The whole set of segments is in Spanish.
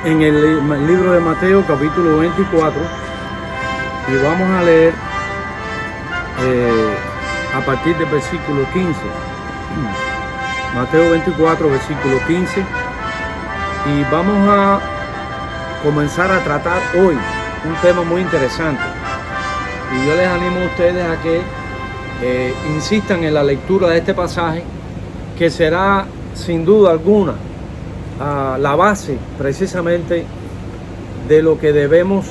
en el libro de Mateo capítulo 24 y vamos a leer a partir del versículo 15. Mateo 24, versículo 15, y vamos a comenzar a tratar hoy un tema muy interesante. Y yo les animo a ustedes a que insistan en la lectura de este pasaje, que será sin duda alguna la base precisamente de lo que debemos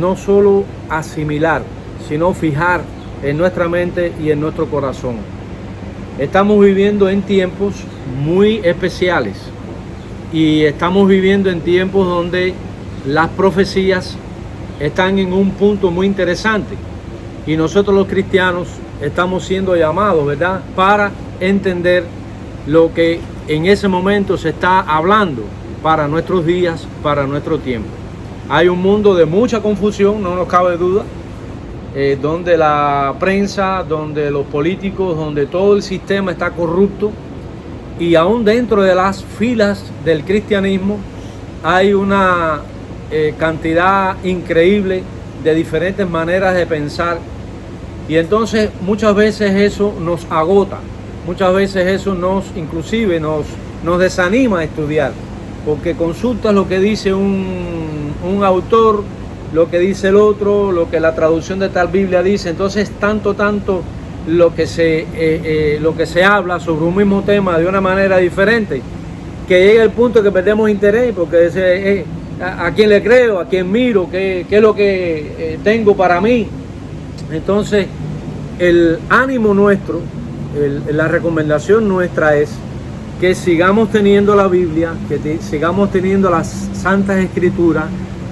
no solo asimilar, sino fijar en nuestra mente y en nuestro corazón. Estamos viviendo en tiempos muy especiales y estamos viviendo en tiempos donde las profecías están en un punto muy interesante y nosotros los cristianos estamos siendo llamados, ¿verdad?, para entender lo que en ese momento se está hablando para nuestros días, para nuestro tiempo. Hay un mundo de mucha confusión, no nos cabe duda, donde la prensa, donde los políticos, donde todo el sistema está corrupto, y aún dentro de las filas del cristianismo hay una cantidad increíble de diferentes maneras de pensar, y entonces muchas veces eso nos agota, muchas veces eso inclusive nos desanima a estudiar, porque consultas lo que dice un autor, lo que dice el otro, lo que la traducción de tal Biblia dice. Entonces tanto lo que se habla sobre un mismo tema de una manera diferente, que llega el punto que perdemos interés, porque a quién le creo, a quién miro, qué es lo que tengo para mí. Entonces el ánimo nuestro, la recomendación nuestra es que sigamos teniendo la Biblia, que sigamos teniendo las Santas Escrituras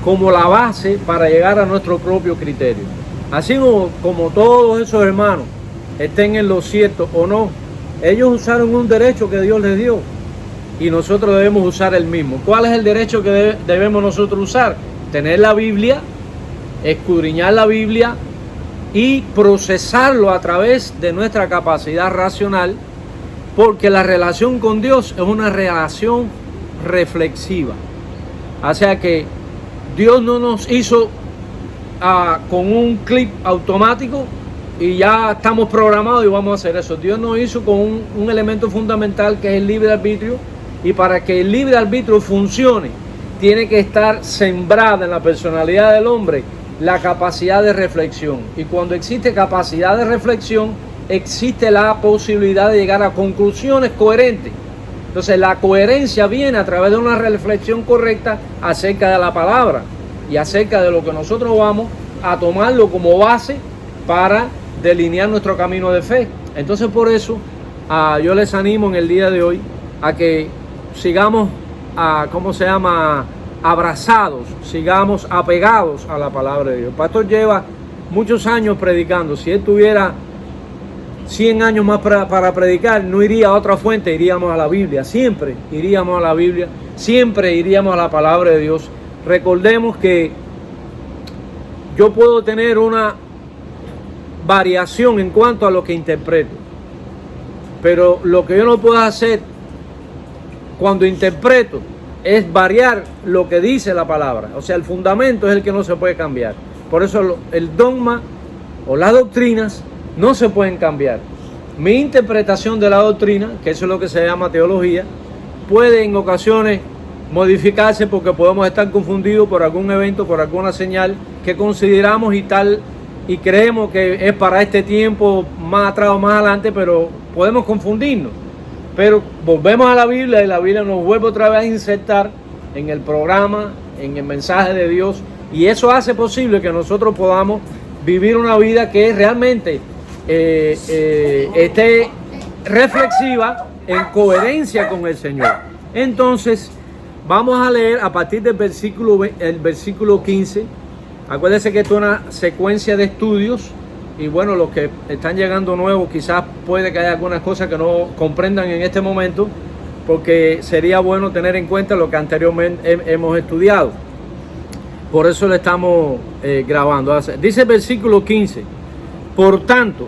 como la base para llegar a nuestro propio criterio. Así como todos esos hermanos estén en lo cierto o no, ellos usaron un derecho que Dios les dio y nosotros debemos usar el mismo. ¿Cuál es el derecho que debemos nosotros usar? Tener la Biblia, escudriñar la Biblia y procesarlo a través de nuestra capacidad racional, porque la relación con Dios es una relación reflexiva. O sea que Dios no nos hizo con un clic automático y ya estamos programados y vamos a hacer eso. Dios nos hizo con un elemento fundamental, que es el libre arbitrio, y para que el libre arbitrio funcione tiene que estar sembrada en la personalidad del hombre la capacidad de reflexión, y cuando existe capacidad de reflexión existe la posibilidad de llegar a conclusiones coherentes. Entonces la coherencia viene a través de una reflexión correcta acerca de la palabra y acerca de lo que nosotros vamos a tomarlo como base para delinear nuestro camino de fe. Entonces por eso yo les animo en el día de hoy a que sigamos abrazados, sigamos apegados a la palabra de Dios. El pastor lleva muchos años predicando. Si él tuviera 100 años más para predicar, no iría a otra fuente, iríamos a la Biblia. Siempre iríamos a la Biblia, siempre iríamos a la palabra de Dios. Recordemos que yo puedo tener una variación en cuanto a lo que interpreto, pero lo que yo no puedo hacer cuando interpreto es variar lo que dice la palabra. O sea, el fundamento es el que no se puede cambiar. Por eso el dogma o las doctrinas no se pueden cambiar. Mi interpretación de la doctrina, que eso es lo que se llama teología, puede en ocasiones modificarse porque podemos estar confundidos por algún evento, por alguna señal que consideramos y creemos que es para este tiempo, más atrás o más adelante, pero podemos confundirnos. Pero volvemos a la Biblia y la Biblia nos vuelve otra vez a insertar en el programa, en el mensaje de Dios, y eso hace posible que nosotros podamos vivir una vida que realmente esté reflexiva, en coherencia con el Señor. Entonces vamos a leer a partir del versículo 15. Acuérdense que esto es una secuencia de estudios, y bueno, los que están llegando nuevos quizás puede que haya algunas cosas que no comprendan en este momento, porque sería bueno tener en cuenta lo que anteriormente hemos estudiado. Por eso lo estamos grabando. Dice el versículo 15: por tanto,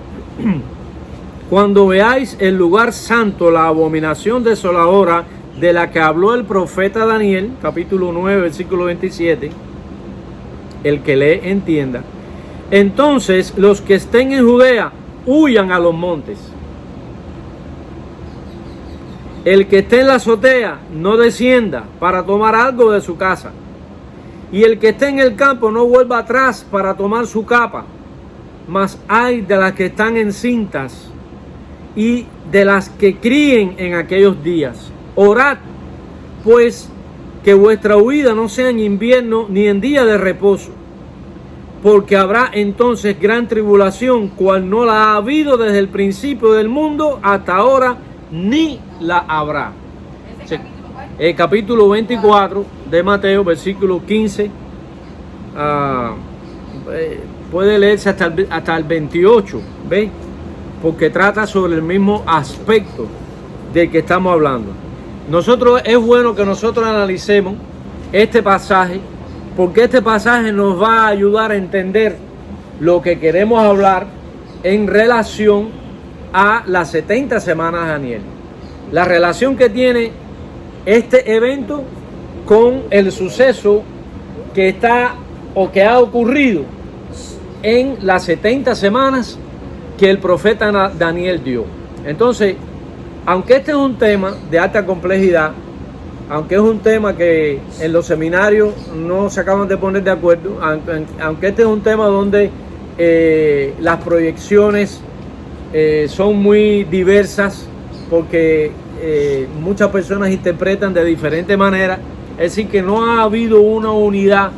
cuando veáis el lugar santo, la abominación desoladora de la que habló el profeta Daniel, capítulo 9, versículo 27, el que lee entienda. Entonces los que estén en Judea huyan a los montes. El que esté en la azotea no descienda para tomar algo de su casa. Y el que esté en el campo no vuelva atrás para tomar su capa. Mas hay de las que están encintas y de las que críen en aquellos días. Orad, pues, que vuestra huida no sea en invierno ni en día de reposo, porque habrá entonces gran tribulación, cual no la ha habido desde el principio del mundo hasta ahora, ni la habrá. El capítulo 24 de Mateo, versículo 15, puede leerse hasta el 28, ¿ve? Porque trata sobre el mismo aspecto del que estamos hablando. Es bueno que nosotros analicemos este pasaje, porque este pasaje nos va a ayudar a entender lo que queremos hablar en relación a las 70 semanas de Daniel. La relación que tiene este evento con el suceso que está o que ha ocurrido en las 70 semanas que el profeta Daniel dio. Entonces, aunque este es un tema de alta complejidad, aunque es un tema que en los seminarios no se acaban de poner de acuerdo, aunque este es un tema donde las proyecciones son muy diversas, porque muchas personas interpretan de diferente manera, es decir, que no ha habido una unidad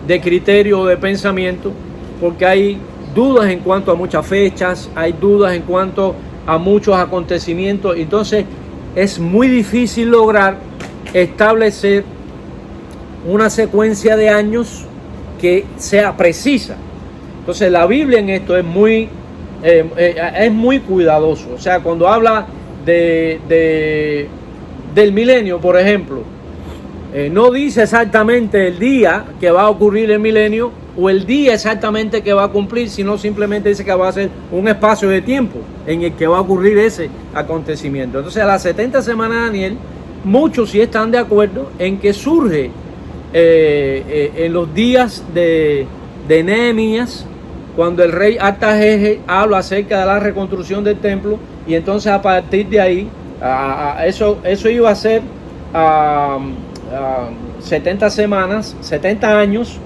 de criterio o de pensamiento, porque hay dudas en cuanto a muchas fechas, hay dudas en cuanto a muchos acontecimientos. Entonces es muy difícil lograr establecer una secuencia de años que sea precisa. Entonces la Biblia en esto es muy cuidadoso. O sea, cuando habla del milenio, por ejemplo, no dice exactamente el día que va a ocurrir el milenio o el día exactamente que va a cumplir, sino simplemente dice que va a ser un espacio de tiempo en el que va a ocurrir ese acontecimiento. Entonces, a las 70 semanas de Daniel, muchos sí están de acuerdo en que surge en los días de Nehemías, cuando el rey Artajerjes habla acerca de la reconstrucción del templo, y entonces a partir de ahí, eso iba a ser 70 semanas, 70 años,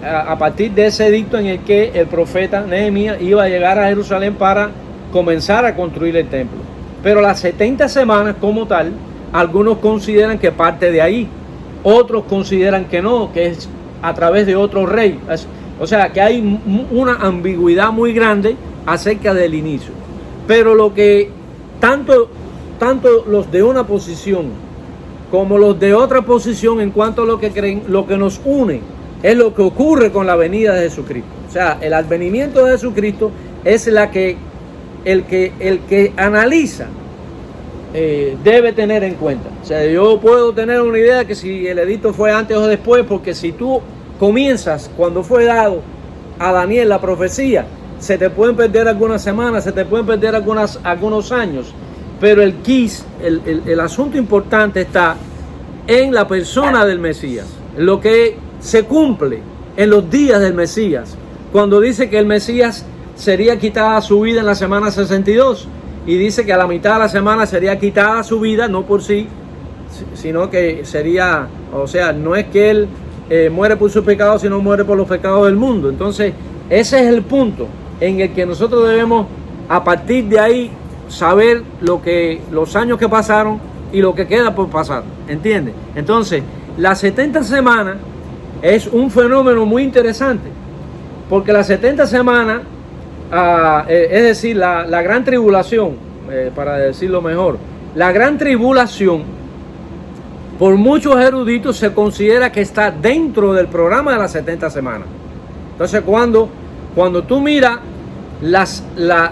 a partir de ese edicto en el que el profeta Nehemías iba a llegar a Jerusalén para comenzar a construir el templo. Pero las 70 semanas como tal, algunos consideran que parte de ahí, otros consideran que no, que es a través de otro rey. O sea, que hay una ambigüedad muy grande acerca del inicio. Pero lo que tanto los de una posición como los de otra posición en cuanto a lo que creen, lo que nos une es lo que ocurre con la venida de Jesucristo. O sea, el advenimiento de Jesucristo es el que analiza debe tener en cuenta. O sea, yo puedo tener una idea que si el edicto fue antes o después, porque si tú comienzas cuando fue dado a Daniel la profecía, se te pueden perder algunas semanas, se te pueden perder algunos años, pero el asunto importante está en la persona del Mesías, lo que se cumple en los días del Mesías, cuando dice que el Mesías sería quitada su vida en la semana 62, y dice que a la mitad de la semana sería quitada su vida, no por sí, sino que sería, o sea, no es que él muere por sus pecados, sino muere por los pecados del mundo. Entonces, ese es el punto en el que nosotros debemos, a partir de ahí, saber los años que pasaron y lo que queda por pasar, ¿entiendes? Entonces, las 70 semanas es un fenómeno muy interesante, porque las 70 semanas, es decir, la gran tribulación, para decirlo mejor, la gran tribulación, por muchos eruditos se considera que está dentro del programa de las 70 semanas. Entonces, cuando tú miras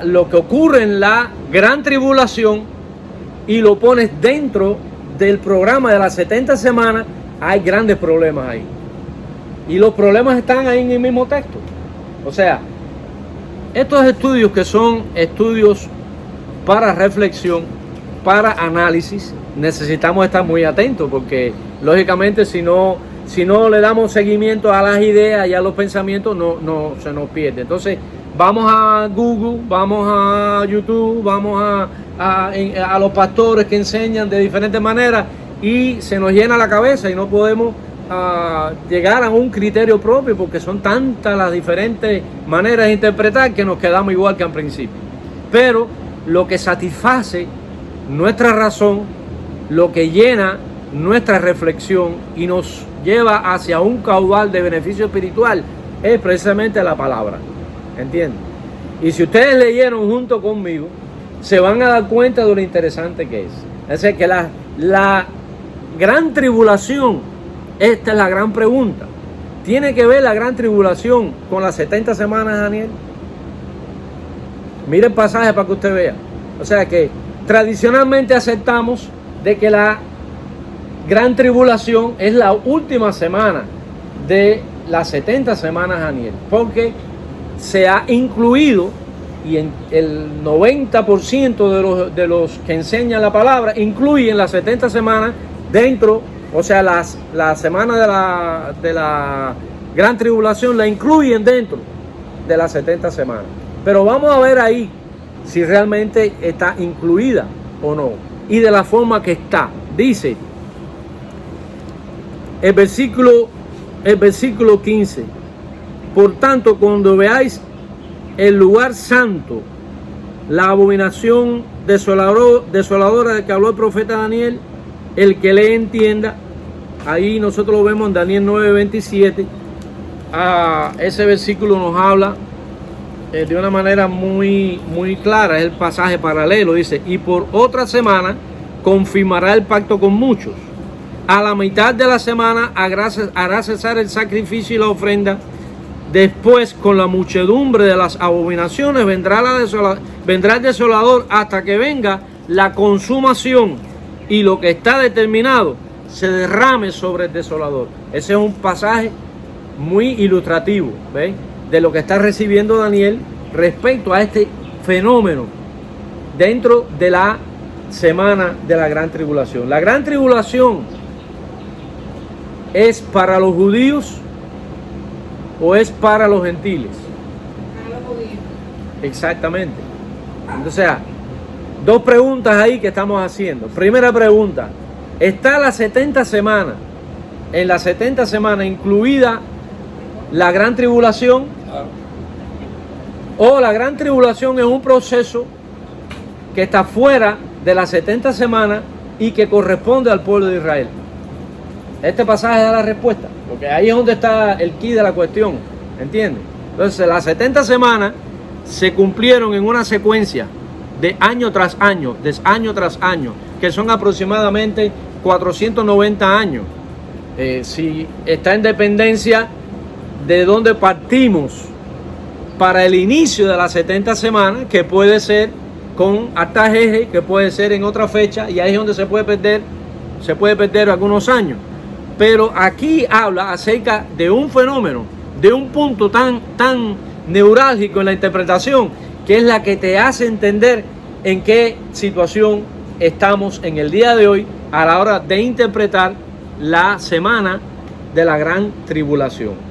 lo que ocurre en la gran tribulación y lo pones dentro del programa de las 70 semanas, hay grandes problemas ahí. Y los problemas están ahí en el mismo texto. O sea, estos estudios, que son estudios para reflexión, para análisis, necesitamos estar muy atentos, porque lógicamente si no le damos seguimiento a las ideas y a los pensamientos, no se nos pierde. Entonces vamos a Google, vamos a YouTube, vamos a los pastores que enseñan de diferentes maneras y se nos llena la cabeza y no podemos llegar a un criterio propio, porque son tantas las diferentes maneras de interpretar que nos quedamos igual que al principio. Pero lo que satisface nuestra razón, lo que llena nuestra reflexión y nos lleva hacia un caudal de beneficio espiritual, es precisamente la palabra. ¿Entienden? Y si ustedes leyeron junto conmigo, se van a dar cuenta de lo interesante que es. Es decir, que la gran tribulación, esta es la gran pregunta. ¿Tiene que ver la gran tribulación con las 70 semanas de Daniel? Mire el pasaje para que usted vea. O sea que tradicionalmente aceptamos de que la gran tribulación es la última semana de las 70 semanas de Daniel, porque se ha incluido, y en el 90% de los que enseñan la palabra incluyen las 70 semanas dentro, o sea, la semana de la gran tribulación la incluyen dentro de las 70 semanas. Pero vamos a ver ahí si realmente está incluida o no, y de la forma que está. Dice el versículo 15: por tanto, cuando veáis el lugar santo, la abominación desoladora de que habló el profeta Daniel, el que le entienda. Ahí nosotros lo vemos en Daniel 9:27. Ese versículo nos habla de una manera muy clara. Es el pasaje paralelo. Dice: y por otra semana confirmará el pacto con muchos. A la mitad de la semana hará cesar el sacrificio y la ofrenda. Después, con la muchedumbre de las abominaciones, vendrá el desolador, hasta que venga la consumación y lo que está determinado se derrame sobre el desolador. Ese es un pasaje muy ilustrativo, ¿veis?, de lo que está recibiendo Daniel respecto a este fenómeno dentro de la semana de la gran tribulación. La gran tribulación es para los judíos o es para los gentiles. Para los judíos. Exactamente. Entonces, dos preguntas ahí que estamos haciendo. Primera pregunta: ¿está las 70 semanas, en las 70 semanas incluida la gran tribulación? ¿O la gran tribulación es un proceso que está fuera de las 70 semanas y que corresponde al pueblo de Israel? Este pasaje da la respuesta, porque ahí es donde está el quid de la cuestión, ¿entiendes? Entonces, las 70 semanas se cumplieron en una secuencia de año tras año, que son aproximadamente 490 años. Si está en dependencia de donde partimos para el inicio de las 70 semanas, que puede ser con Artajerjes, que puede ser en otra fecha, y ahí es donde se puede perder algunos años. Pero aquí habla acerca de un fenómeno, de un punto tan neurálgico en la interpretación, que es la que te hace entender en qué situación estamos en el día de hoy a la hora de interpretar la semana de la gran tribulación.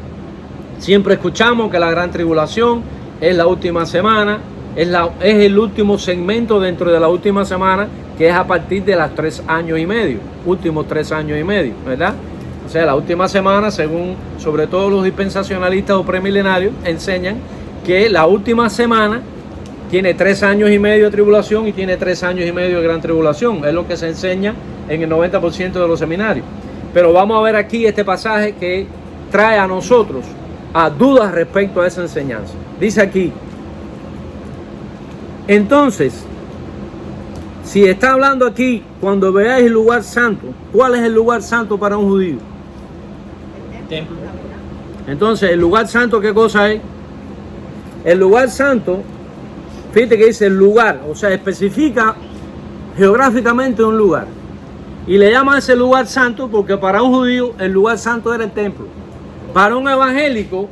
Siempre escuchamos que la gran tribulación es la última semana, es el último segmento dentro de la última semana, que es a partir de los 3 años y medio, últimos 3 años y medio, ¿verdad? O sea, la última semana, según sobre todo los dispensacionalistas o premilenarios, enseñan que la última semana tiene 3 años y medio de tribulación y tiene 3 años y medio de gran tribulación. Es lo que se enseña en el 90% de los seminarios. Pero vamos a ver aquí este pasaje que trae a nosotros a dudas respecto a esa enseñanza. Dice aquí: entonces, si está hablando aquí, cuando veáis el lugar santo, ¿cuál es el lugar santo para un judío? El templo. Entonces, el lugar santo, ¿qué cosa es? El lugar santo, fíjate que dice el lugar, o sea, especifica geográficamente un lugar. Y le llama a ese lugar santo porque para un judío el lugar santo era el templo. Para un evangélico,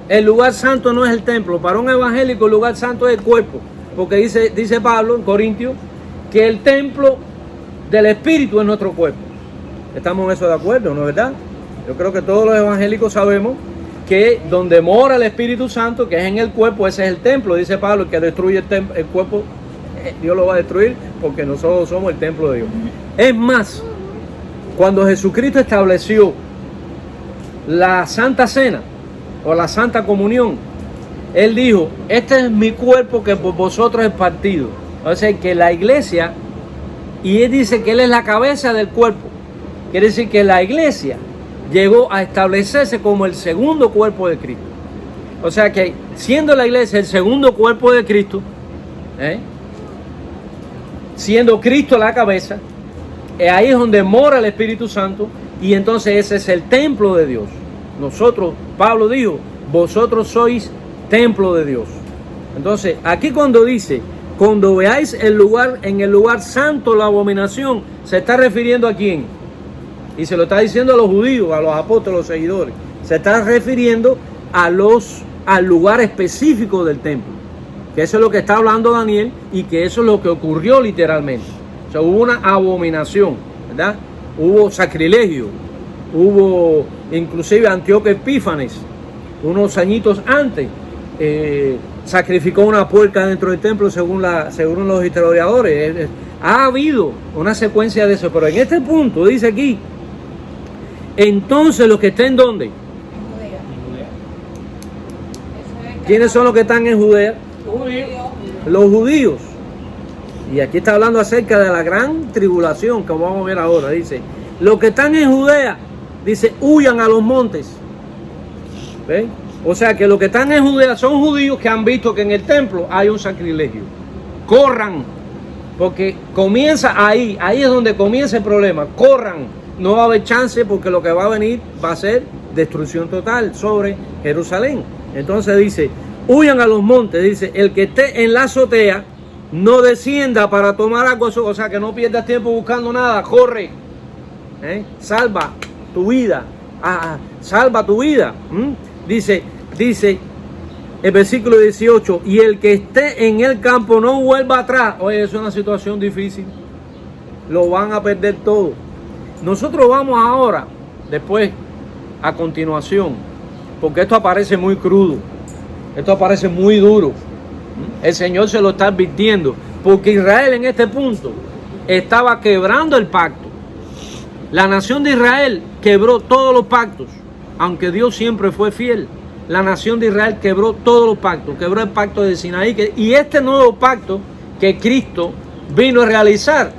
el lugar santo no es el templo. Para un evangélico, el lugar santo es el cuerpo. Porque dice Pablo en Corintios que el templo del Espíritu en nuestro cuerpo. ¿Estamos en eso de acuerdo, no es verdad? Yo creo que todos los evangélicos sabemos que donde mora el Espíritu Santo, que es en el cuerpo, ese es el templo. Dice Pablo, que destruye el cuerpo, Dios lo va a destruir, porque nosotros somos el templo de Dios. Es más, cuando Jesucristo estableció la Santa Cena o la Santa Comunión, Él dijo, este es mi cuerpo que por vosotros es partido. O sea que la iglesia, y Él dice que Él es la cabeza del cuerpo, quiere decir que la iglesia llegó a establecerse como el segundo cuerpo de Cristo. O sea que siendo la iglesia el segundo cuerpo de Cristo, siendo Cristo la cabeza, ahí es donde mora el Espíritu Santo, y entonces ese es el templo de Dios. Nosotros, Pablo dijo, vosotros sois templo de Dios. Entonces, aquí cuando dice, cuando veáis en el lugar santo la abominación, se está refiriendo a quién? Y se lo está diciendo a los judíos, a los apóstoles, a los seguidores. Se está refiriendo al lugar específico del templo. Que eso es lo que está hablando Daniel, y que eso es lo que ocurrió literalmente. O sea, hubo una abominación, ¿verdad? Hubo sacrilegio, hubo inclusive Antíoco Epífanes, unos añitos antes, sacrificó una puerca dentro del templo según los historiadores. Ha habido una secuencia de eso, pero en este punto dice aquí, entonces los que estén ¿dónde? En Judea. ¿Quiénes son los que están en Judea? Los judíos. Y aquí está hablando acerca de la gran tribulación que vamos a ver ahora. Dice, los que están en Judea, dice, huyan a los montes. ¿Ven? O sea que los que están en Judea son judíos que han visto que en el templo hay un sacrilegio. Corran, porque comienza ahí es donde comienza el problema. Corran, no va a haber chance, porque lo que va a venir va a ser destrucción total sobre Jerusalén. Entonces dice, huyan a los montes, dice, el que esté en la azotea, no descienda para tomar agua, o sea que no pierdas tiempo buscando nada, corre, salva tu vida, salva tu vida. Dice el versículo 18, y el que esté en el campo no vuelva atrás. Oye, es una situación difícil, lo van a perder todo. Nosotros vamos ahora, después, a continuación, porque esto aparece muy crudo, esto aparece muy duro. El Señor se lo está advirtiendo, porque Israel en este punto estaba quebrando el pacto. La nación de Israel quebró todos los pactos, aunque Dios siempre fue fiel. La nación de Israel quebró todos los pactos, quebró el pacto de Sinaí, y este nuevo pacto que Cristo vino a realizar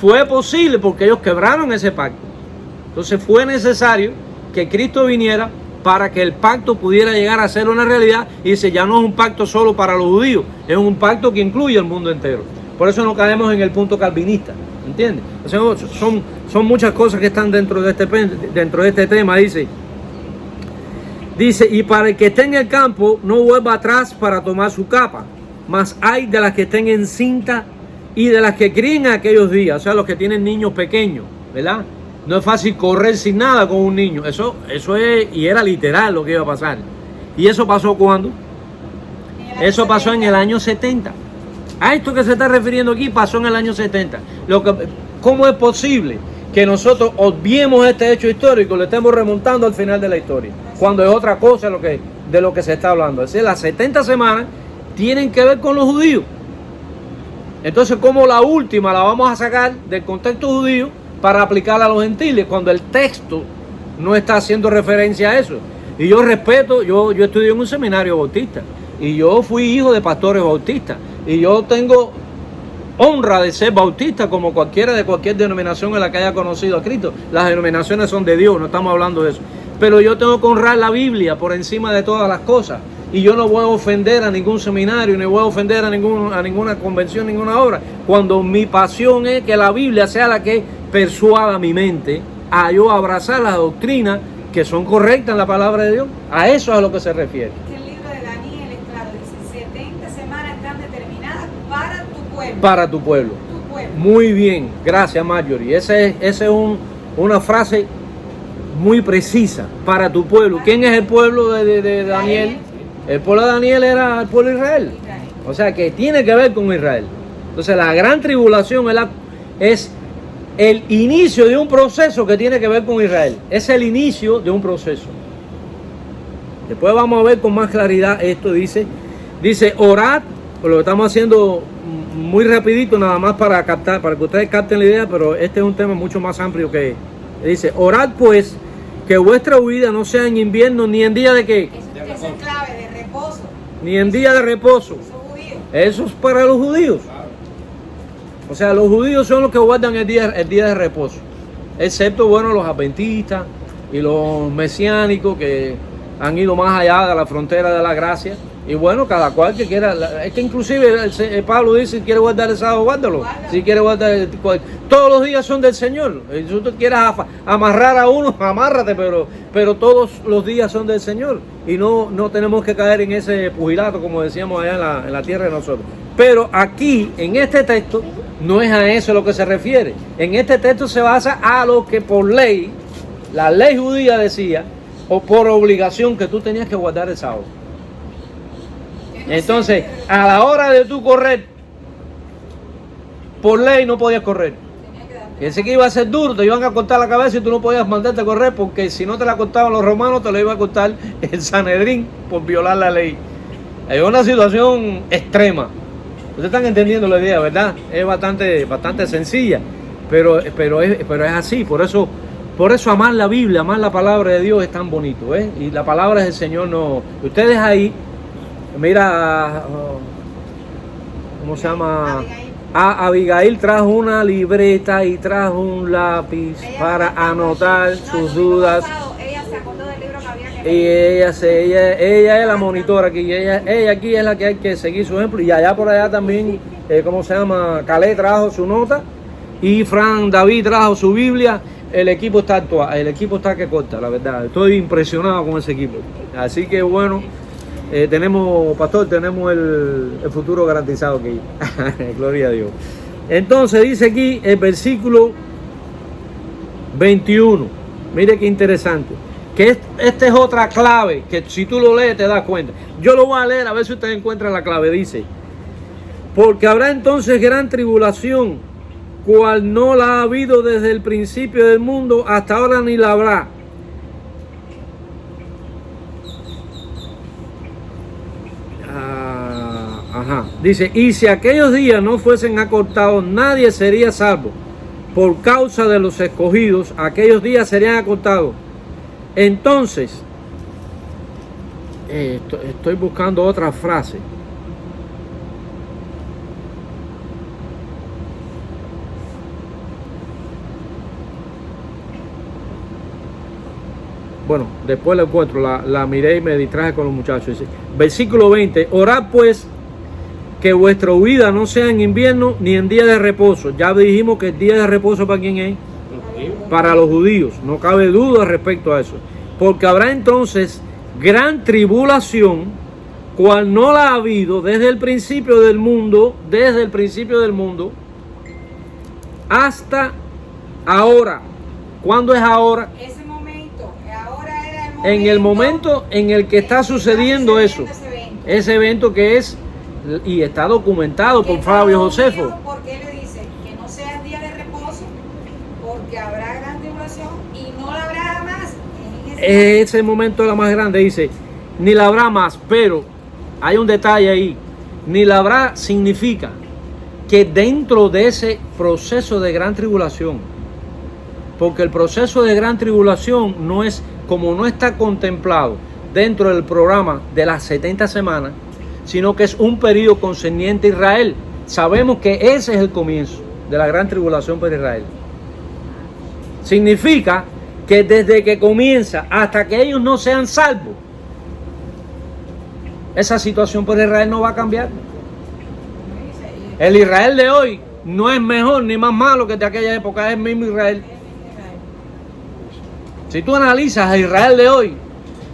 fue posible porque ellos quebraron ese pacto. Entonces fue necesario que Cristo viniera para que el pacto pudiera llegar a ser una realidad. Y dice, ya no es un pacto solo para los judíos, es un pacto que incluye al mundo entero. Por eso no caemos en el punto calvinista, ¿entiendes? O sea, son muchas cosas que están dentro de este tema. Dice, y para el que esté en el campo, no vuelva atrás para tomar su capa, mas hay de las que estén encinta y de las que críen aquellos días, o sea, los que tienen niños pequeños, ¿verdad? No es fácil correr sin nada con un niño. Eso es, y era literal lo que iba a pasar. ¿Y eso pasó cuándo? Eso pasó en el año 70. A esto que se está refiriendo aquí pasó en el año 70. ¿Cómo es posible que nosotros obviemos este hecho histórico, lo estemos remontando al final de la historia, cuando es otra cosa de lo que se está hablando? Es decir, las 70 semanas tienen que ver con los judíos. Entonces, ¿cómo la última la vamos a sacar del contexto judío para aplicarla a los gentiles, cuando el texto no está haciendo referencia a eso? Y yo respeto, yo estudié en un seminario bautista, y yo fui hijo de pastores bautistas, y yo tengo honra de ser bautista como cualquiera de cualquier denominación en la que haya conocido a Cristo. Las denominaciones son de Dios, no estamos hablando de eso. Pero yo tengo que honrar la Biblia por encima de todas las cosas. Y yo no voy a ofender a ningún seminario, ni voy a ofender a ninguna convención, ninguna obra, cuando mi pasión es que la Biblia sea la que persuada mi mente a yo abrazar las doctrinas que son correctas en la palabra de Dios. A eso es a lo que se refiere. El libro de Daniel es claro, dice 70 semanas están determinadas para tu pueblo. Para tu pueblo. Muy bien, gracias Marjorie. Esa es una frase muy precisa, para tu pueblo. ¿Quién es el pueblo de Daniel? El pueblo de Daniel era el pueblo de Israel. O sea que tiene que ver con Israel. Entonces la gran tribulación es el inicio de un proceso que tiene que ver con Israel. Es el inicio de un proceso. Después vamos a ver con más claridad esto. Dice orad, por lo que estamos haciendo muy rapidito, nada más para captar, para que ustedes capten la idea, pero este es un tema mucho más amplio que dice, orad pues, que vuestra huida no sea en invierno, ni en día de qué. Esa es clave, de reposo. Ni en día de reposo. Eso es para los judíos. O sea, los judíos son los que guardan el día de reposo. Excepto, bueno, los adventistas y los mesiánicos que han ido más allá de la frontera de la gracia. Y bueno, cada cual que quiera. Es que inclusive Pablo dice, si quiere guardar el sábado, guárdalo. Si quiere guardar todos los días son del Señor. Si tú quieras amarrar a uno, amárrate, pero todos los días son del Señor. Y no tenemos que caer en ese pugilato, como decíamos allá en la tierra de nosotros. Pero aquí, en este texto, no es a eso a lo que se refiere. En este texto se basa a lo que por ley, la ley judía decía, o por obligación, que tú tenías que guardar el sábado. Entonces, a la hora de tú correr, por ley no podías correr. Ese que iba a ser duro, te iban a cortar la cabeza y tú no podías mandarte a correr, porque si no te la cortaban los romanos, te lo iba a cortar el Sanedrín por violar la ley. Es una situación extrema. Ustedes están entendiendo la idea, ¿verdad? Es bastante sencilla, pero es así. Por eso amar la Biblia, amar la palabra de Dios es tan bonito, ¿eh? Y la palabra del Señor no. Ustedes ahí, mira, ¿cómo se llama? Abigail trajo una libreta y trajo un lápiz para anotar sus dudas. Ella se acordó del libro que había que leer. Y ella es la monitora aquí. Ella aquí es la que hay que seguir su ejemplo. Y allá por allá también, ¿cómo se llama? Calé trajo su nota. Y David trajo su Biblia. El equipo está que corta, la verdad. Estoy impresionado con ese equipo. Así que bueno, tenemos el futuro garantizado aquí. Gloria a Dios. Entonces dice aquí el versículo 21. Mire qué interesante. Que esta es otra clave que si tú lo lees te das cuenta. Yo lo voy a leer a ver si ustedes encuentran la clave. Dice: porque habrá entonces gran tribulación, cual no la ha habido desde el principio del mundo hasta ahora ni la habrá. Dice, y si aquellos días no fuesen acortados, nadie sería salvo. Por causa de los escogidos, aquellos días serían acortados. Entonces, estoy buscando otra frase. Bueno, después la encuentro, la miré y me distraje con los muchachos. Dice, versículo 20, orad pues que vuestra huida no sea en invierno ni en día de reposo. Ya dijimos que el día de reposo ¿para quién es? Para los judíos. No cabe duda respecto a eso. Porque habrá entonces gran tribulación, cual no la ha habido desde el principio del mundo, hasta ahora. ¿Cuándo es ahora? Ese momento, ahora era el momento. En el momento en el que está sucediendo eso. Ese evento que es, y está documentado por Flavio Josefo. Porque él le dice que no sea día de reposo, porque habrá gran tribulación y no la habrá más. Ese momento es la más grande, dice, ni la habrá más, pero hay un detalle ahí. Ni la habrá significa que dentro de ese proceso de gran tribulación, porque el proceso de gran tribulación no es, como no está contemplado dentro del programa de las 70 semanas, sino que es un periodo concerniente a Israel. Sabemos que ese es el comienzo de la gran tribulación para Israel. Significa que desde que comienza hasta que ellos no sean salvos, esa situación para Israel no va a cambiar. El Israel de hoy no es mejor ni más malo que de aquella época, es el mismo Israel. Si tú analizas a Israel de hoy,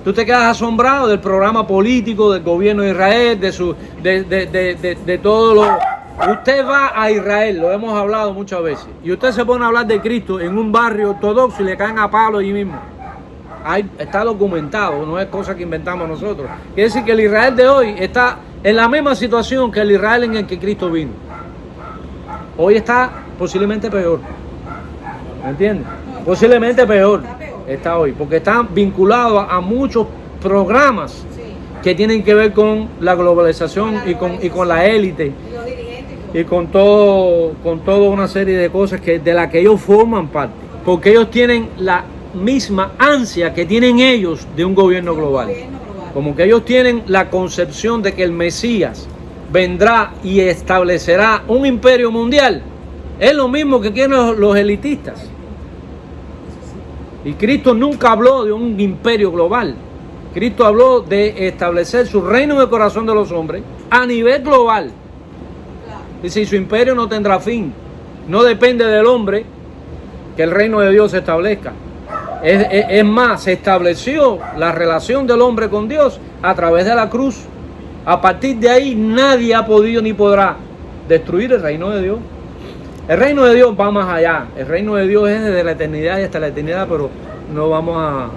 tú te quedas asombrado del programa político del gobierno de Israel, de todo lo. Usted va a Israel, lo hemos hablado muchas veces, y usted se pone a hablar de Cristo en un barrio ortodoxo y le caen a palo allí mismo. Está documentado, no es cosa que inventamos nosotros. Quiere decir que el Israel de hoy está en la misma situación que el Israel en el que Cristo vino. Hoy está posiblemente peor. ¿me entiendes? No, Posiblemente peor está peor. está hoy, porque está vinculado a muchos programas Sí. que tienen que ver con la globalización y con la élite Y los dirigentes y todo. y con toda una serie de cosas de las que ellos forman parte, porque ellos tienen la misma ansia que tienen ellos de un gobierno global. Como que ellos tienen la concepción de que el Mesías vendrá y establecerá un imperio mundial. Es lo mismo que quieren los elitistas. Y Cristo nunca habló de un imperio global. Cristo habló de establecer su reino en el corazón de los hombres a nivel global. Claro. Dice, y su imperio no tendrá fin. No depende del hombre que el reino de Dios se establezca. Es más, se estableció la relación del hombre con Dios a través de la cruz. A partir de ahí nadie ha podido ni podrá destruir el reino de Dios. El reino de Dios va más allá. El reino de Dios es desde la eternidad y hasta la eternidad, pero no vamos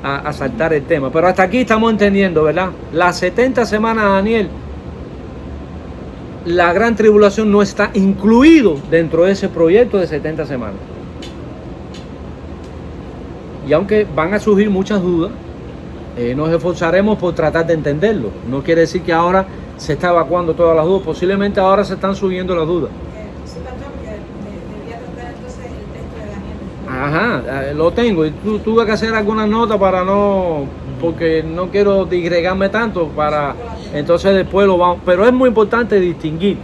a saltar el tema. Pero hasta aquí estamos entendiendo, ¿verdad? Las 70 semanas de Daniel, la gran tribulación no está incluido dentro de ese proyecto de 70 semanas. Y aunque van a surgir muchas dudas, nos esforzaremos por tratar de entenderlo. No quiere decir que ahora se está evacuando todas las dudas. Posiblemente ahora se están subiendo las dudas. Sí, pastor, porque debía tratar entonces el texto de Daniel. Ajá, lo tengo. Y tuve que hacer algunas notas para no... Porque no quiero digregarme tanto para... Entonces después lo vamos... Pero es muy importante distinguir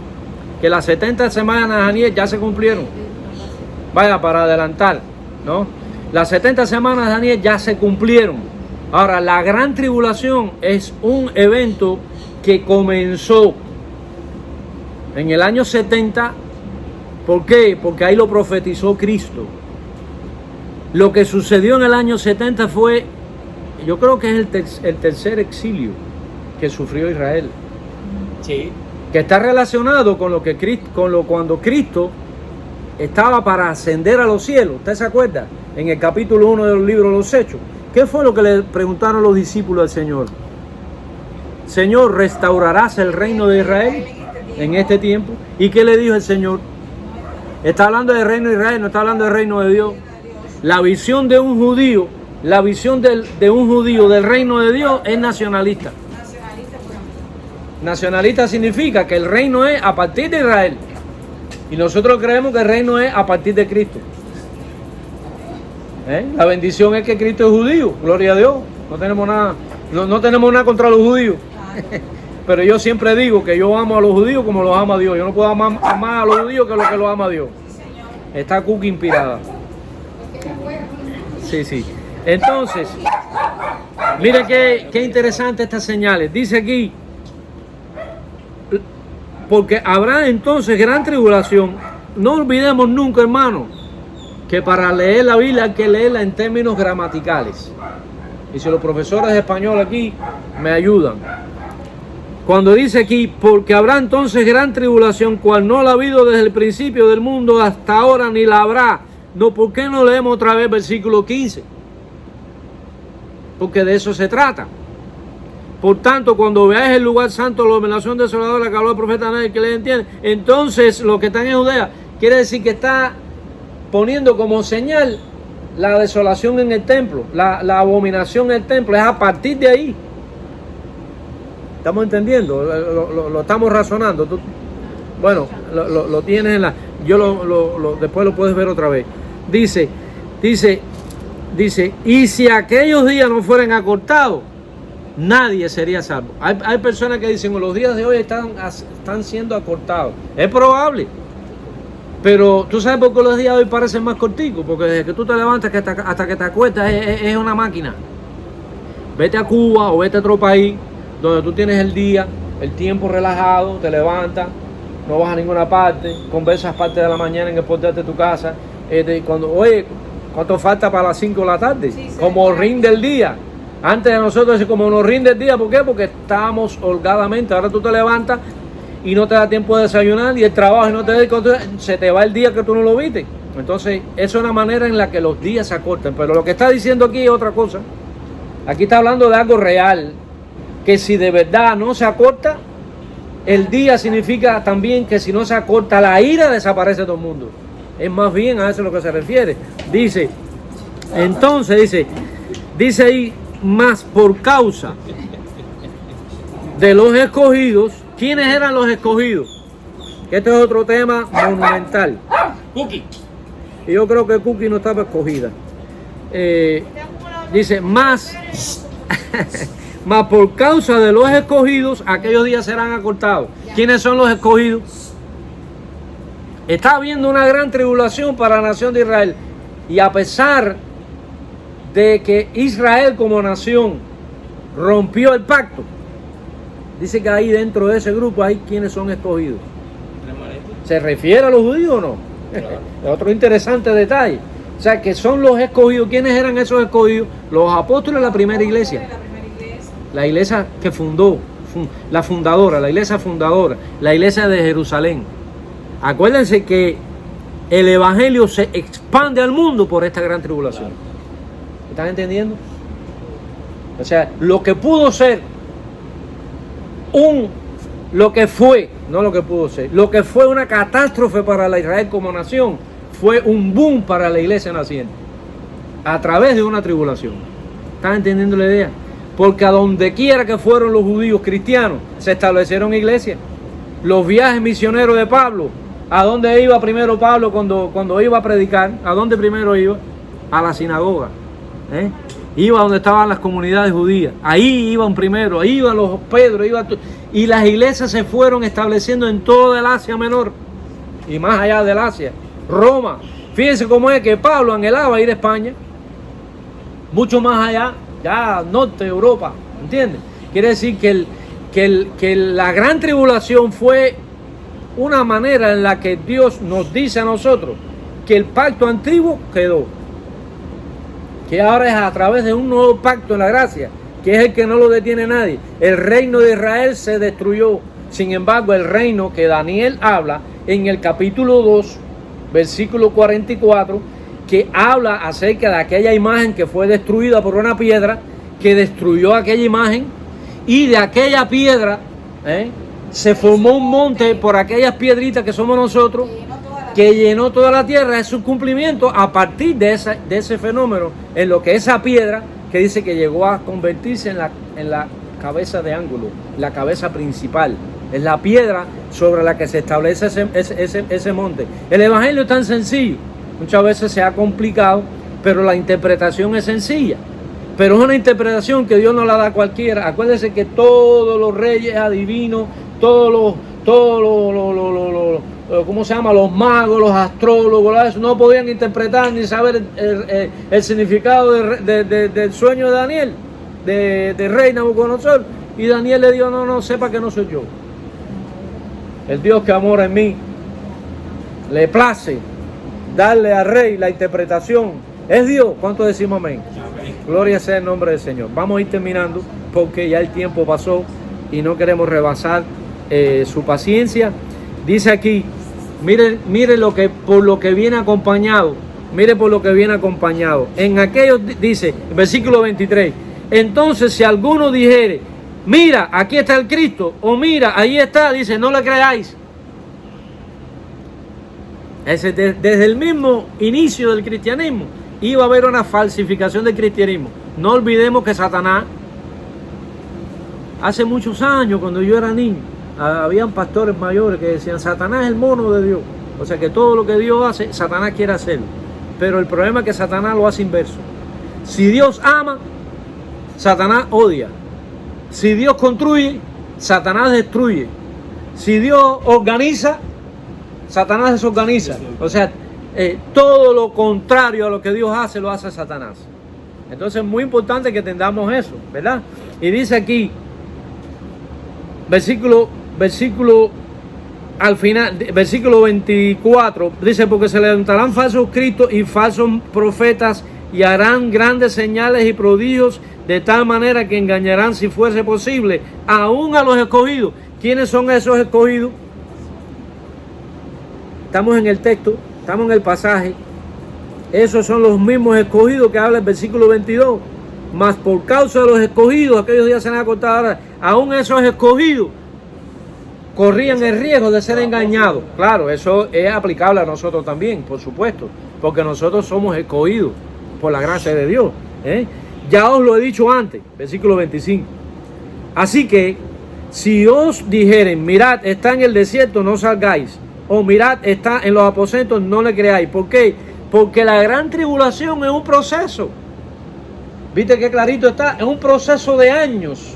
que las 70 semanas de Daniel ya se cumplieron. Vaya, para adelantar, ¿no? Las 70 semanas de Daniel ya se cumplieron. Ahora, la gran tribulación es un evento que comenzó en el año 70. ¿Por qué? Porque ahí lo profetizó Cristo. Lo que sucedió en el año 70 fue, yo creo que es el tercer exilio que sufrió Israel. Sí. Que está relacionado con lo que cuando Cristo estaba para ascender a los cielos. ¿Usted se acuerda? En el capítulo 1 del libro de los Hechos. ¿Qué fue lo que le preguntaron los discípulos al Señor? Señor, ¿restaurarás el reino de Israel en este tiempo? ¿Y qué le dijo el Señor? Está hablando del reino de Israel, no está hablando del reino de Dios. La visión de un judío, la visión de un judío del reino de Dios es nacionalista. Nacionalista por amor. Nacionalista significa que el reino es a partir de Israel. Y nosotros creemos que el reino es a partir de Cristo. La bendición es que Cristo es judío, gloria a Dios. No tenemos nada, no tenemos nada contra los judíos. Pero yo siempre digo que yo amo a los judíos como los ama Dios. Yo no puedo amar a los judíos que lo que los ama Dios. Está Cook inspirada. Sí. Entonces, miren qué interesante estas señales. Dice aquí, porque habrá entonces gran tribulación. No olvidemos nunca, hermano, que para leer la Biblia hay que leerla en términos gramaticales. Y si los profesores de español aquí me ayudan. Cuando dice aquí, porque habrá entonces gran tribulación, cual no la ha habido desde el principio del mundo hasta ahora, ni la habrá. No, ¿por qué no leemos otra vez versículo 15? Porque de eso se trata. Por tanto, cuando veáis el lugar santo, la abominación desoladora que habló el profeta Daniel, que le entiende, entonces los que están en Judea, quiere decir que está poniendo como señal la desolación en el templo, la abominación en el templo, es a partir de ahí. ¿Estamos entendiendo? Lo estamos razonando. Bueno, lo tienes en la... después lo puedes ver otra vez. Dice, y si aquellos días no fueran acortados, nadie sería salvo. Hay personas que dicen, los días de hoy están siendo acortados. Es probable. Pero tú sabes por qué los días de hoy parecen más corticos, porque desde que tú te levantas hasta que te acuestas es una máquina. Vete a Cuba o vete a otro país donde tú tienes el día, el tiempo relajado, te levantas, no vas a ninguna parte, conversas parte de la mañana en el portal de tu casa. Oye, ¿cuánto falta para las 5 de la tarde? Sí, como rinde el día. Antes de nosotros, como nos rinde el día, ¿por qué? Porque estamos holgadamente. Ahora tú te levantas y no te da tiempo de desayunar, y el trabajo y no te da, se te va el día que tú no lo viste. Entonces, eso es una manera en la que los días se acortan. Pero lo que está diciendo aquí es otra cosa. Aquí está hablando de algo real, que si de verdad no se acorta, el día significa también que si no se acorta, la ira desaparece de todo el mundo. Es más bien a eso a lo que se refiere. Dice, entonces dice ahí, más por causa de los escogidos. ¿Quiénes eran los escogidos? Que este es otro tema monumental. Cookie. Y yo creo que Cookie no estaba escogida. Dice, más por causa de los escogidos, aquellos días serán acortados. ¿Quiénes son los escogidos? Está habiendo una gran tribulación para la nación de Israel. Y a pesar de que Israel como nación rompió el pacto, dice que ahí dentro de ese grupo hay quienes son escogidos. ¿Se refiere a los judíos o no? Claro. Es otro interesante detalle. O sea, que son los escogidos. ¿Quiénes eran esos escogidos? Los apóstoles de la primera iglesia. La iglesia que fundó, la fundadora, la iglesia fundadora, la iglesia de Jerusalén. Acuérdense que el evangelio se expande al mundo por esta gran tribulación. ¿Están entendiendo? O sea, lo que pudo ser lo que fue una catástrofe para la Israel como nación, fue un boom para la iglesia naciente a través de una tribulación. ¿Están entendiendo la idea? Porque a donde quiera que fueron los judíos cristianos, se establecieron iglesias. Los viajes misioneros de Pablo, ¿a dónde iba primero Pablo cuando iba a predicar? ¿A dónde primero iba? A la sinagoga. Iba donde estaban las comunidades judías. Ahí iban primero, ahí iban los Pedro, y las iglesias se fueron estableciendo en toda el Asia Menor y más allá del Asia. Roma. Fíjense cómo es que Pablo anhelaba ir a España, mucho más allá, ya norte, Europa, ¿entiendes? Quiere decir que la gran tribulación fue una manera en la que Dios nos dice a nosotros que el pacto antiguo quedó, que ahora es a través de un nuevo pacto en la gracia, que es el que no lo detiene nadie. El reino de Israel se destruyó. Sin embargo, el reino que Daniel habla en el capítulo 2, versículo 44, que habla acerca de aquella imagen que fue destruida por una piedra, que destruyó aquella imagen, y de aquella piedra se formó un monte por aquellas piedritas que somos nosotros, que llenó toda la tierra. Es su cumplimiento a partir de ese fenómeno, en lo que esa piedra que dice que llegó a convertirse en la cabeza de ángulo, la cabeza principal. Es la piedra sobre la que se establece ese monte. El evangelio es tan sencillo, muchas veces se ha complicado, pero la interpretación es sencilla. Pero es una interpretación que Dios no la da a cualquiera. Acuérdense que todos los reyes adivinos, todos los ¿cómo se llama? Los magos, los astrólogos, no podían interpretar ni saber el significado del sueño de Daniel, de rey Nabucodonosor. Y Daniel le dijo, no, sepa que no soy yo. El Dios que amora en mí le place darle al rey la interpretación. Es Dios. ¿Cuánto decimos amén? Amén. Gloria sea el nombre del Señor. Vamos a ir terminando porque ya el tiempo pasó y no queremos rebasar su paciencia. Dice aquí, mire por lo que viene acompañado. Mire por lo que viene acompañado. En aquellos, dice, versículo 23. Entonces, si alguno dijere, mira, aquí está el Cristo, o mira, ahí está, dice, no le creáis. Desde el mismo inicio del cristianismo iba a haber una falsificación del cristianismo. No olvidemos que Satanás, hace muchos años, cuando yo era niño, habían pastores mayores que decían, Satanás es el mono de Dios. O sea que todo lo que Dios hace, Satanás quiere hacerlo. Pero el problema es que Satanás lo hace inverso. Si Dios ama, Satanás odia. Si Dios construye, Satanás destruye. Si Dios organiza, Satanás desorganiza. O sea, todo lo contrario a lo que Dios hace, lo hace Satanás. Entonces es muy importante que entendamos eso, ¿verdad? Y dice aquí, versículo al final, versículo 24, dice, porque se levantarán falsos cristos y falsos profetas y harán grandes señales y prodigios, de tal manera que engañarán, si fuese posible, aún a los escogidos. ¿Quiénes son esos escogidos? Estamos en el texto, estamos en el pasaje. Esos son los mismos escogidos que habla el versículo 22. Mas por causa de los escogidos, aquellos días se han acortado ahora, aún esos escogidos corrían el riesgo de ser engañados. Claro, eso es aplicable a nosotros también, por supuesto, porque nosotros somos escogidos por la gracia de Dios. Ya os lo he dicho antes, versículo 25. Así que, si os dijeren, mirad, está en el desierto, no salgáis, o mirad, está en los aposentos, no le creáis. ¿Por qué? Porque la gran tribulación es un proceso. ¿Viste qué clarito está? Es un proceso de años,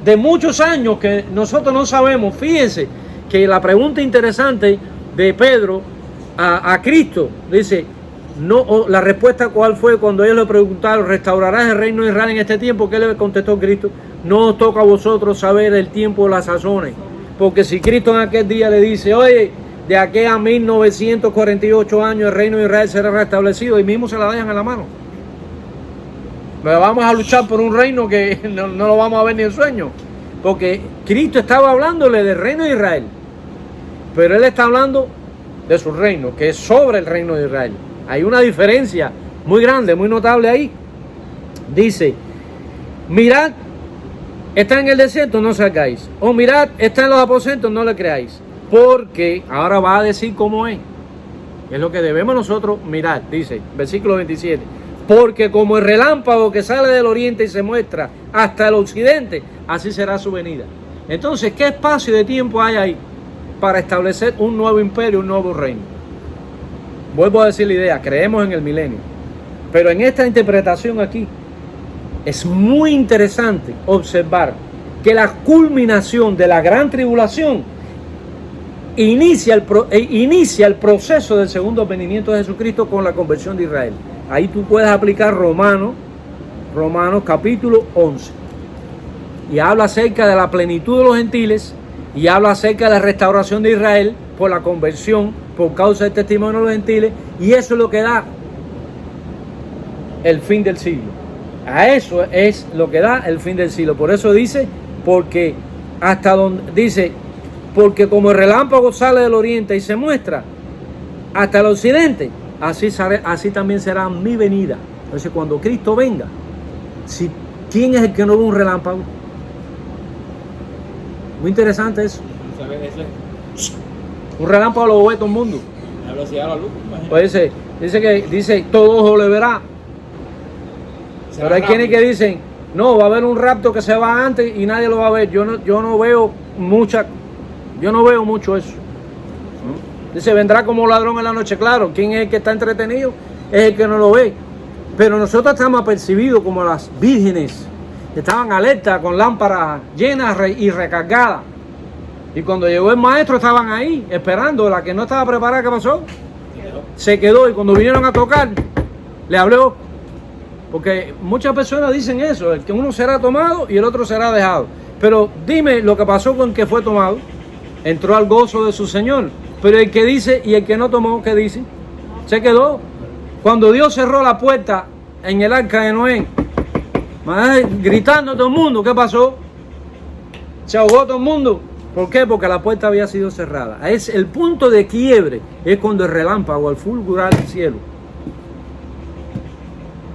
de muchos años que nosotros no sabemos. Fíjense que la pregunta interesante de Pedro a Cristo, dice, no, la respuesta cuál fue cuando ellos le preguntaron, ¿restaurarás el reino de Israel en este tiempo? ¿Qué le contestó Cristo? No os toca a vosotros saber el tiempo o las sazones, porque si Cristo en aquel día le dice, oye, de aquí a 1948 años el reino de Israel será restablecido, y mismo se la dejan en la mano. Pero vamos a luchar por un reino que no lo vamos a ver ni en sueño, porque Cristo estaba hablándole del reino de Israel, pero Él está hablando de su reino, que es sobre el reino de Israel. Hay una diferencia muy grande, muy notable ahí. Dice, mirad, está en el desierto, no salgáis. O mirad, está en los aposentos, no le creáis. Porque, ahora va a decir cómo es. Es lo que debemos nosotros mirar, dice, versículo 27. Porque como el relámpago que sale del oriente y se muestra hasta el occidente, así será su venida. Entonces, ¿qué espacio de tiempo hay ahí para establecer un nuevo imperio, un nuevo reino? Vuelvo a decir la idea, creemos en el milenio. Pero en esta interpretación aquí, es muy interesante observar que la culminación de la gran tribulación inicia el proceso del segundo venimiento de Jesucristo con la conversión de Israel. Ahí tú puedes aplicar Romanos capítulo 11. Y habla acerca de la plenitud de los gentiles y habla acerca de la restauración de Israel por la conversión, por causa del testimonio de los gentiles, y eso es lo que da el fin del siglo. A eso es lo que da el fin del siglo. Por eso dice, porque como el relámpago sale del oriente y se muestra hasta el occidente, así también será mi venida. Entonces, cuando Cristo venga, ¿quién es el que no ve un relámpago? Muy interesante eso. Un relámpago lo ve todo el mundo. La velocidad de la luz. Pues dice todo ojo le verá. Pero hay quienes que dicen, no, va a haber un rapto que se va antes y nadie lo va a ver. Yo no veo mucho eso. Dice, vendrá como ladrón en la noche. Claro, ¿quién es el que está entretenido? Es el que no lo ve. Pero nosotros estamos apercibidos como las vírgenes que estaban alertas con lámparas llenas y recargadas. Y cuando llegó el maestro estaban ahí esperando. La que no estaba preparada, ¿qué pasó? Se quedó, y cuando vinieron a tocar, le habló. Porque muchas personas dicen eso, el que uno será tomado y el otro será dejado. Pero dime lo que pasó con el que fue tomado. Entró al gozo de su Señor. Pero el que dice y el que no tomó, ¿qué dice? Se quedó. Cuando Dios cerró la puerta en el arca de Noé, gritando todo el mundo, ¿qué pasó? Se ahogó todo el mundo. ¿Por qué? Porque la puerta había sido cerrada. Es el punto de quiebre, es cuando el relámpago, el fulgurar del cielo.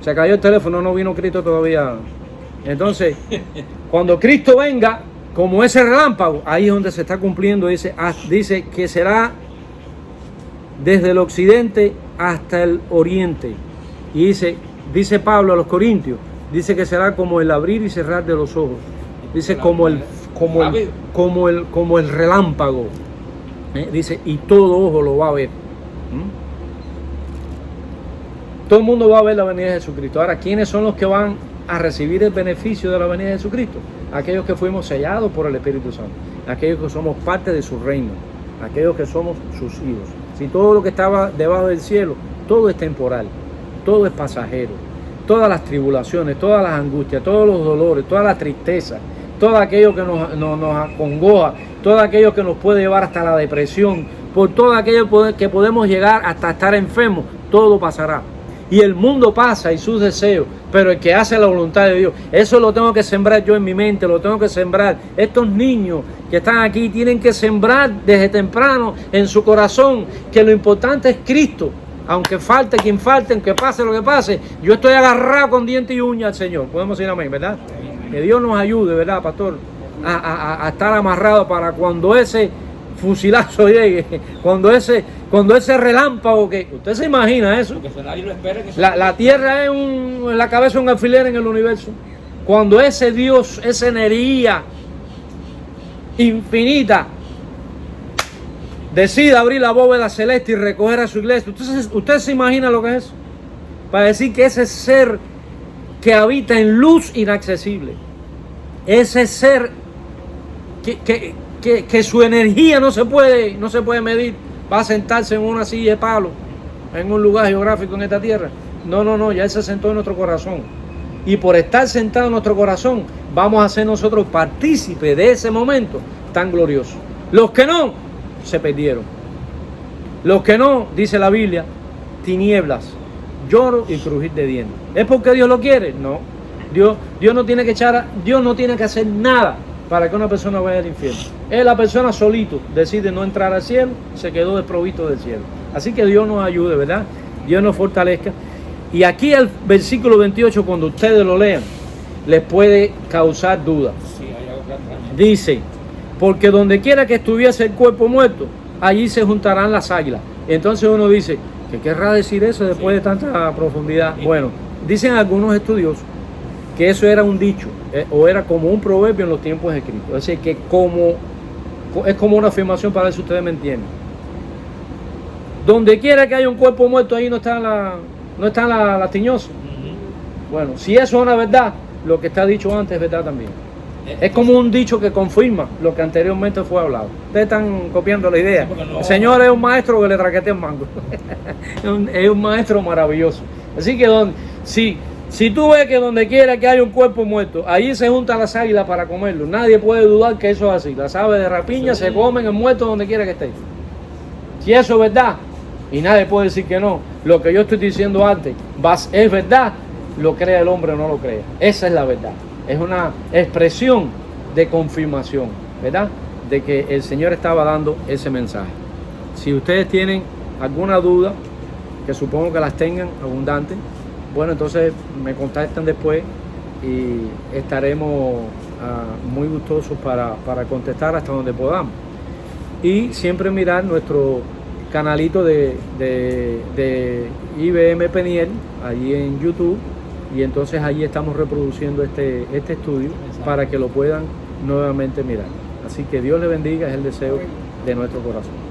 Se cayó el teléfono, no vino Cristo todavía. Entonces, cuando Cristo venga, como ese relámpago, ahí es donde se está cumpliendo. Dice que será desde el occidente hasta el oriente. Y dice Pablo a los Corintios, dice que será como el abrir y cerrar de los ojos. Dice como el relámpago. Dice, y todo ojo lo va a ver. Todo el mundo va a ver la venida de Jesucristo. Ahora, ¿quiénes son los que van a recibir el beneficio de la venida de Jesucristo? Aquellos que fuimos sellados por el Espíritu Santo, aquellos que somos parte de su reino, aquellos que somos sus hijos. Si todo lo que estaba debajo del cielo, todo es temporal, todo es pasajero, todas las tribulaciones, todas las angustias, todos los dolores, toda la tristeza, todo aquello que nos acongoja, todo aquello que nos puede llevar hasta la depresión, por todo aquello que podemos llegar hasta estar enfermos, todo pasará. Y el mundo pasa y sus deseos, pero el que hace la voluntad de Dios, eso lo tengo que sembrar yo en mi mente, lo tengo que sembrar. Estos niños que están aquí tienen que sembrar desde temprano en su corazón que lo importante es Cristo. Aunque falte quien falte, aunque pase lo que pase, yo estoy agarrado con diente y uña al Señor. Podemos decir amén, ¿verdad? Que Dios nos ayude, ¿verdad, pastor? a estar amarrado para cuando ese fusilazo llegue, cuando ese relámpago que... ¿Usted se imagina eso? Porque nadie lo espera en ese La Tierra es la cabeza de un alfiler en el universo. Cuando ese Dios, esa energía infinita decida abrir la bóveda celeste y recoger a su iglesia, ¿usted se imagina lo que es eso? Para decir que ese ser que habita en luz inaccesible, ese ser que su energía no se puede medir, va a sentarse en una silla de palo en un lugar geográfico en esta tierra. No, ya Él se sentó en nuestro corazón. Y por estar sentado en nuestro corazón, vamos a ser nosotros partícipes de ese momento tan glorioso. Los que no, se perdieron. Los que no, dice la Biblia, tinieblas, lloro y crujir de dientes. ¿Es porque Dios lo quiere? No. Dios no tiene que hacer nada para que una persona vaya al infierno. Es la persona solito decide no entrar al cielo, se quedó desprovisto del cielo. Así que Dios nos ayude, ¿verdad? Dios nos fortalezca. Y aquí el versículo 28, cuando ustedes lo lean, les puede causar duda. Sí, hay algo que atrás. Dice, porque donde quiera que estuviese el cuerpo muerto, allí se juntarán las águilas. Entonces uno dice, ¿qué querrá decir eso después de tanta profundidad? Bueno, dicen algunos estudiosos que eso era un dicho, o era como un proverbio en los tiempos escritos. Es decir, que es como una afirmación, para ver si ustedes me entienden. Donde quiera que haya un cuerpo muerto, ahí no están las tiñosas. Bueno, si eso es una verdad, lo que está dicho antes es verdad también. Es como un dicho que confirma lo que anteriormente fue hablado. Ustedes están copiando la idea. El Señor es un maestro que le traquetea el mango. Es un maestro maravilloso. Así que si tú ves que donde quiera que haya un cuerpo muerto, allí se juntan las águilas para comerlo. Nadie puede dudar que eso es así. Las aves de rapiña se comen el muerto donde quiera que esté. Si eso es verdad, y nadie puede decir que no, lo que yo estoy diciendo antes es verdad, lo crea el hombre o no lo crea. Esa es la verdad. Es una expresión de confirmación, ¿verdad? De que el Señor estaba dando ese mensaje. Si ustedes tienen alguna duda, que supongo que las tengan abundantes, bueno, entonces me contactan después y estaremos muy gustosos para contestar hasta donde podamos. Y siempre mirar nuestro canalito de IBM Peniel, allí en YouTube, y entonces allí estamos reproduciendo este estudio para que lo puedan nuevamente mirar. Así que Dios le bendiga, es el deseo de nuestro corazón.